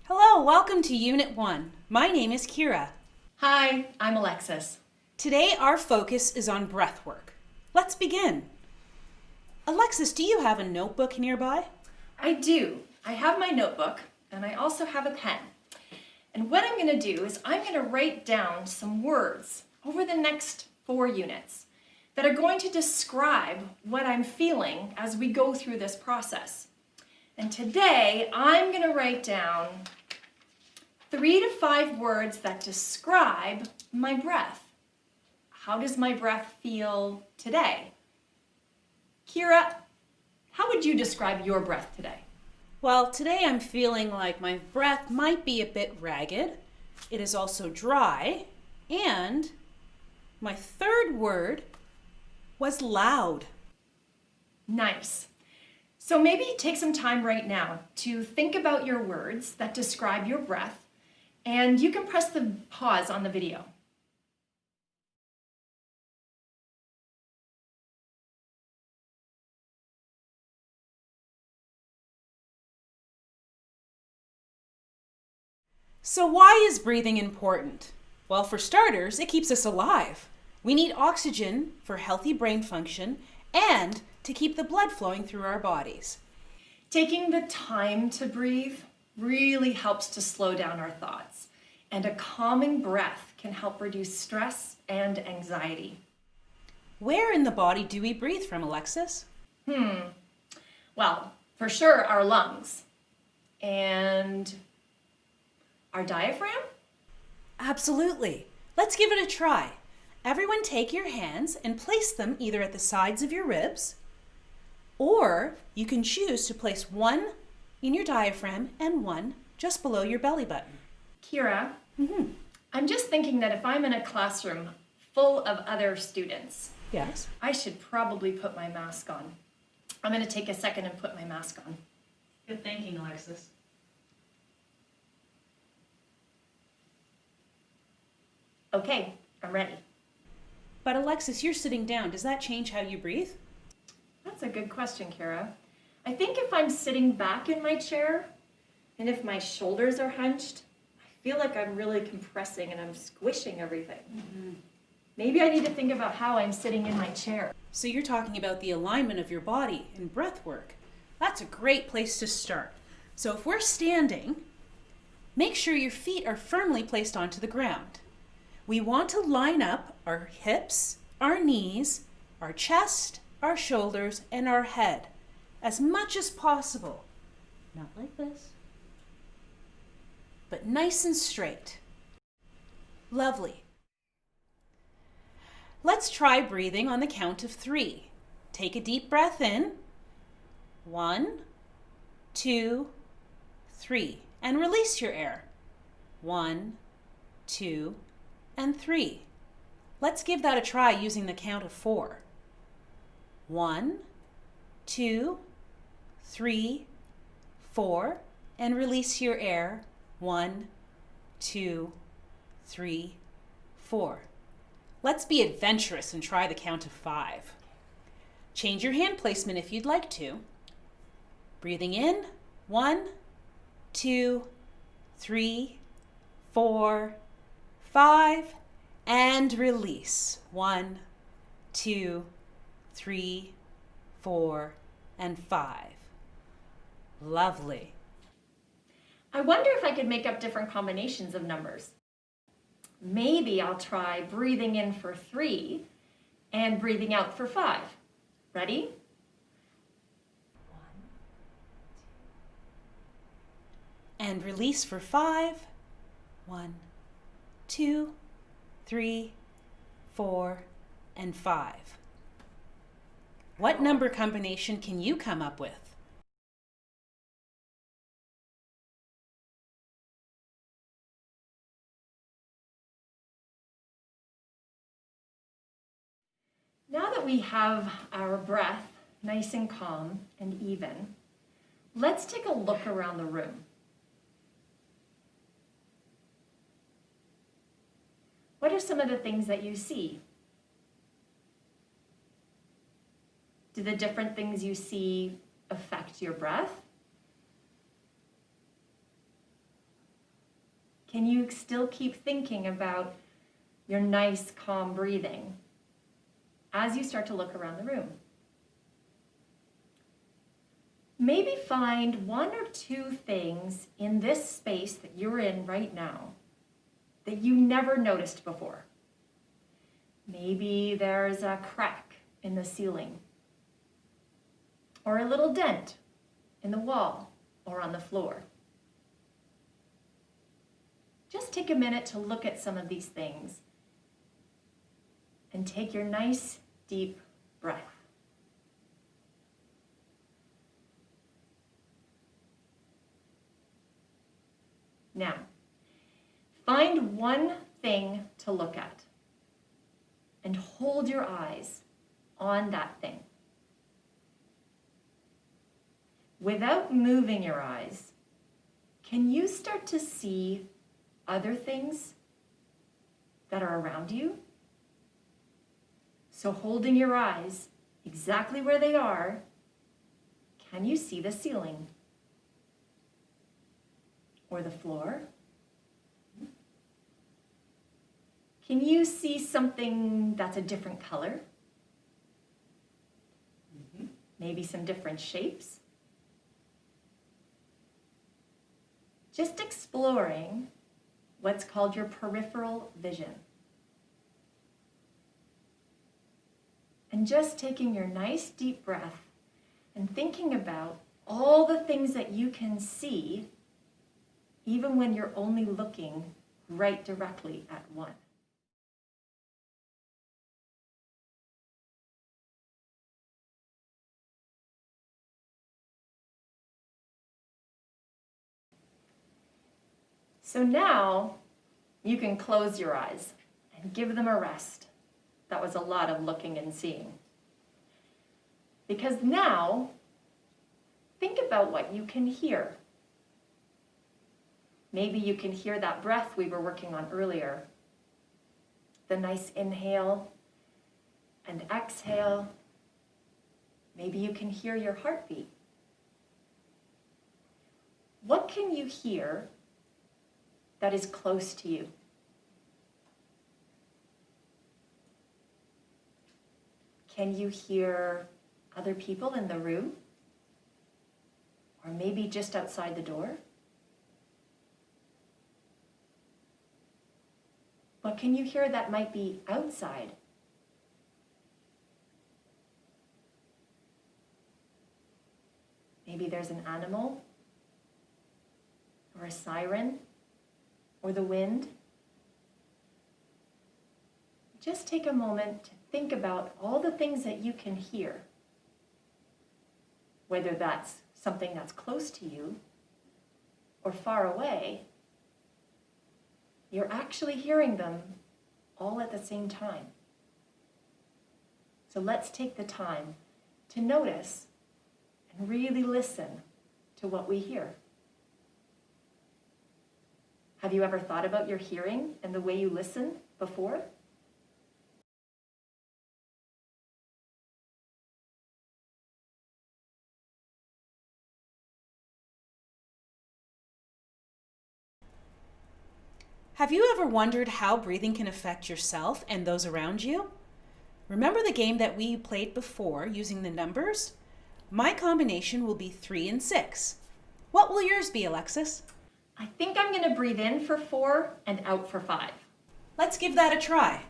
Hello, welcome to Unit 1. My name is Kira. Hi, I'm Alexis. Today our focus is on breath work. Let's begin. Alexis, do you have a notebook nearby? I do. I have my notebook and I also have a pen. And what I'm going to do is I'm going to write down some words over the next 4 units that are going to describe what I'm feeling as we go through this process. And today I'm going to write down 3 to 5 words that describe my breath. How does my breath feel today? Kira, how would you describe your breath today? Well, today I'm feeling like my breath might be a bit ragged. It is also dry. And my third word was loud. Nice. So maybe take some time right now to think about your words that describe your breath, and you can press the pause on the video. So why is breathing important? Well, for starters, it keeps us alive. We need oxygen for healthy brain function and to keep the blood flowing through our bodies. Taking the time to breathe really helps to slow down our thoughts, and a calming breath can help reduce stress and anxiety. Where in the body do we breathe from, Alexis? Well, for sure our lungs and our diaphragm? Absolutely. Let's give it a try. Everyone take your hands and place them either at the sides of your ribs, or you can choose to place one in your diaphragm and one just below your belly button. Kira, I'm just thinking that if I'm in a classroom full of other students, Yes. I should probably put my mask on. I'm going to take a second and put my mask on. Good thinking, Alexis. Okay, I'm ready. But Alexis, you're sitting down. Does that change how you breathe? That's a good question, Kara. I think if I'm sitting back in my chair and if my shoulders are hunched, I feel like I'm really compressing and I'm squishing everything. Maybe I need to think about how I'm sitting in my chair. So you're talking about the alignment of your body and breath work. That's a great place to start. So if we're standing, make sure your feet are firmly placed onto the ground. We want to line up our hips, our knees, our chest, our shoulders, and our head as much as possible. Not like this, but nice and straight. Lovely. Let's try breathing on the count of 3. Take a deep breath in. 1, 2, 3. And release your air. 1, 2, and 3. Let's give that a try using the count of 4. 1, 2, 3, 4. And release your air. 1, 2, 3, 4. Let's be adventurous and try the count of 5. Change your hand placement if you'd like to. Breathing in, 1, 2, 3, 4, 5, and release. 1, 2, 3, 4, and 5. Lovely. I wonder if I could make up different combinations of numbers. Maybe I'll try breathing in for 3 and breathing out for 5. Ready? 1, And release for 5. 1, 2, 3, 4, and 5. What number combination can you come up with? Now that we have our breath nice and calm and even, let's take a look around the room. What are some of the things that you see? Do the different things you see affect your breath? Can you still keep thinking about your nice, calm breathing as you start to look around the room? Maybe find one or two things in this space that you're in right now that you never noticed before. Maybe there's a crack in the ceiling, or a little dent in the wall or on the floor. Just take a minute to look at some of these things and take your nice, deep breath. Now, find one thing to look at and hold your eyes on that thing. Without moving your eyes, can you start to see other things that are around you? So holding your eyes exactly where they are, can you see the ceiling? Or the floor? Can you see something that's a different color? Maybe some different shapes? Just exploring what's called your peripheral vision. And just taking your nice deep breath and thinking about all the things that you can see even when you're only looking right directly at one. So now you can close your eyes and give them a rest. That was a lot of looking and seeing. Because now, think about what you can hear. Maybe you can hear that breath we were working on earlier. The nice inhale and exhale. Maybe you can hear your heartbeat. What can you hear that is close to you? Can you hear other people in the room? Or maybe just outside the door? What can you hear that might be outside? Maybe there's an animal, or a siren, or the wind. Just take a moment to think about all the things that you can hear, whether that's something that's close to you or far away. You're actually hearing them all at the same time. So let's take the time to notice and really listen to what we hear. Have you ever thought about your hearing and the way you listen before? Have you ever wondered how breathing can affect yourself and those around you? Remember the game that we played before using the numbers? My combination will be 3 and 6. What will yours be, Alexis? I think I'm going to breathe in for 4 and out for 5. Let's give that a try.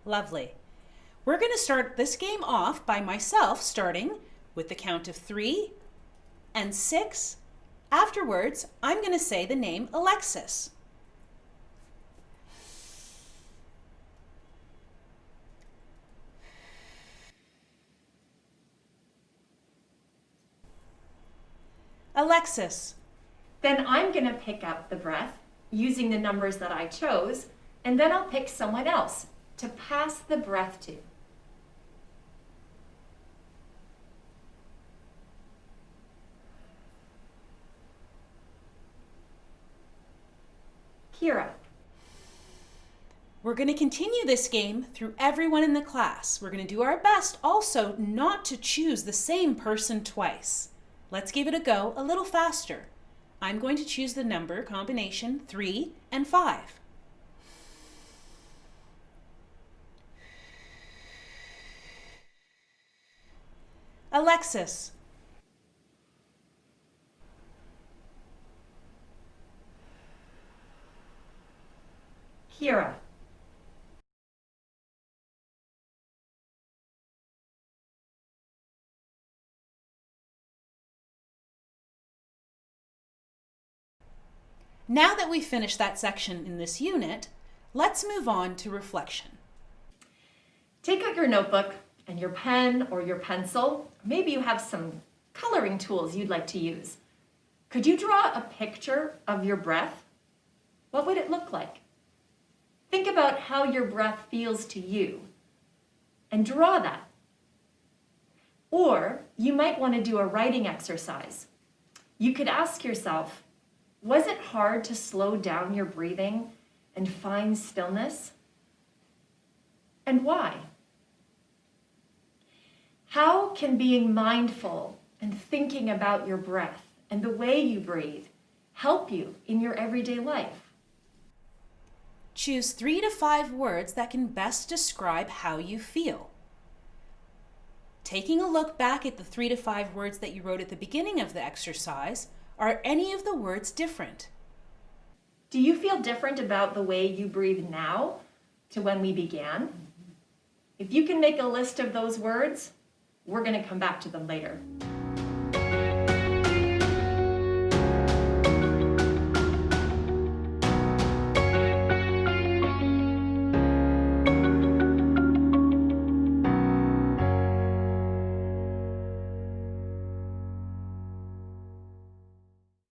Lovely. We're going to start this game off by myself starting with the count of 3 and 6. Afterwards, I'm going to say the name Alexis. Alexis. Then I'm going to pick up the breath using the numbers that I chose, and then I'll pick someone else to pass the breath to. Kira. We're going to continue this game through everyone in the class. We're going to do our best also not to choose the same person twice. Let's give it a go a little faster. I'm going to choose the number combination 3 and 5. Alexis. Kira. Now that we've finished that section in this unit, let's move on to reflection. Take out your notebook and your pen or your pencil. Maybe you have some coloring tools you'd like to use. Could you draw a picture of your breath? What would it look like? Think about how your breath feels to you and draw that. Or you might want to do a writing exercise. You could ask yourself, was it hard to slow down your breathing and find stillness? And why? How can being mindful and thinking about your breath and the way you breathe help you in your everyday life? Choose 3 to 5 words that can best describe how you feel. Taking a look back at the 3 to 5 words that you wrote at the beginning of the exercise, are any of the words different? Do you feel different about the way you breathe now to when we began? If you can make a list of those words, we're going to come back to them later.